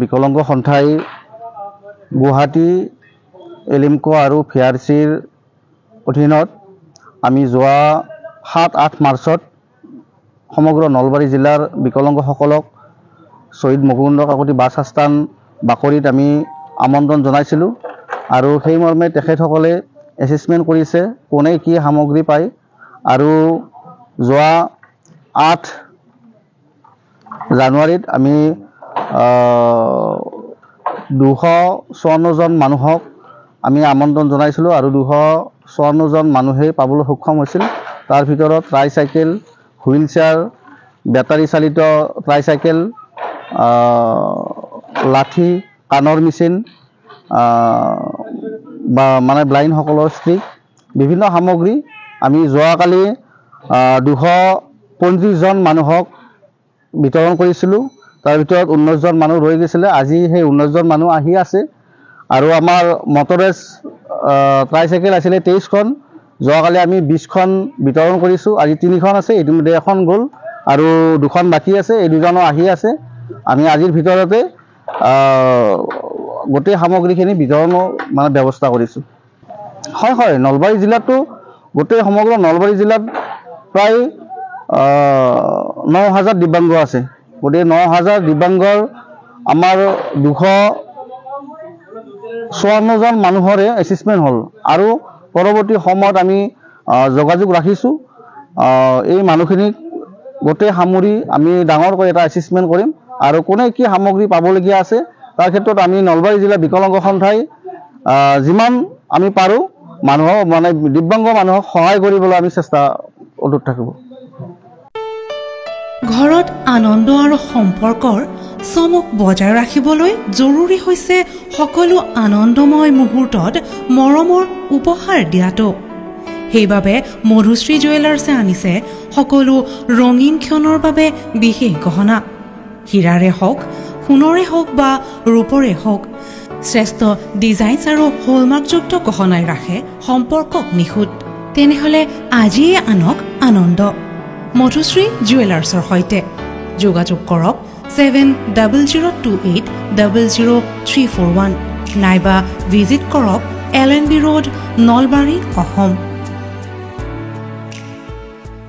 বিকলাংগ সন্থাই গুৱাহাটী এলিমকো আৰু ভিআৰচিৰ অধীনত আমি যোৱা 7-8 মাৰ্চত সমগ্ৰ নলবাৰী জিলাৰ বিকলাংগসকলক শহীদ মুকুন্দ কাকতি বাছ আস্থান বাকৰিত আমি আমন্ত্ৰণ জনাইছিলোঁ আৰু সেই মৰ্মে তেখেতসকলে এছেছমেণ্ট কৰিছে কোনে কি সামগ্ৰী পায় আৰু যোৱা 8 জানুৱাৰীত আমি 254 জন মানুহক আমি আমন্ত্ৰণ জনাইছিলোঁ আৰু 254 জন মানুহে পাবলৈ সক্ষম হৈছিল। তাৰ ভিতৰত ট্ৰাইচাইকেল, হুইল চেয়াৰ, বেটাৰী চালিত ট্ৰাইচাইকেল, লাঠি, কাণৰ মেচিন বা মানে ব্লাইণ্ডসকলৰ ষ্টিক বিভিন্ন সামগ্ৰী আমি যোৱাকালি 225 জন মানুহক বিতৰণ কৰিছিলোঁ। তাৰ ভিতৰত 19 জন মানুহ ৰৈ গৈছিলে। আজি সেই 19 জন মানুহ আহি আছে আৰু আমাৰ মটৰেজ ট্ৰাইচাইকেল আছিলে 23খন। যোৱাকালি আমি 20খন বিতৰণ কৰিছোঁ। আজি 3খন আছে, ইতিমধ্যে এখন গ'ল আৰু 2খন বাকী আছে। এই 2জনো আহি আছে। আমি আজিৰ ভিতৰতে গোটেই সামগ্ৰীখিনি বিতৰণৰ মানে ব্যৱস্থা কৰিছোঁ। হয়, নলবাৰী জিলাতো গোটেই সমগ্ৰ নলবাৰী জিলাত প্ৰায় 9,000 দিব্যাংগ আছে। গতিকে 9,000 দিব্যাংগৰ আমাৰ 254 জন মানুহৰে এছেছমেণ্ট হ'ল আৰু পৰৱৰ্তী সময়ত আমি যোগাযোগ ৰাখিছোঁ। এই মানুহখিনিক গোটেই সামৰি আমি ডাঙৰকৈ এটা এছেছমেণ্ট কৰিম আৰু কোনে কি সামগ্ৰী পাবলগীয়া আছে তাৰ ক্ষেত্ৰত আমি নলবাৰী জিলা বিকলাংগ সন্থাই যিমান আমি পাৰোঁ মানুহক মানে দিব্যাংগ মানুহক সহায় কৰিবলৈ আমি চেষ্টা অটুট থাকিব। ঘৰত আনন্দ আৰু সম্পৰ্কৰ চমক বজাই ৰাখিবলৈ জৰুৰী হৈছে সকলো আনন্দময় মুহূৰ্তত মৰমৰ উপহাৰ দিয়াটো। সেইবাবে মধুশ্ৰী জুৱেলাৰ্ছে আনিছে সকলো ৰঙীন ক্ষণৰ বাবে বিশেষ গহনা। হীৰাৰে হওক, সোণৰে হওক বা ৰূপৰে হওক, শ্ৰেষ্ঠ ডিজাইনছ আৰু হলমাৰ্কযুক্ত গহনাই ৰাখে সম্পৰ্কক নিখুঁত। তেনেহ'লে আজিয়ে আনক আনন্দ মধুশ্ৰী জুৱেলাৰ্ছৰ সৈতে। যোগাযোগ কৰক 7028000341 নাইবা ভিজিট কৰক LNB ৰোড, নলবাৰী, অসম।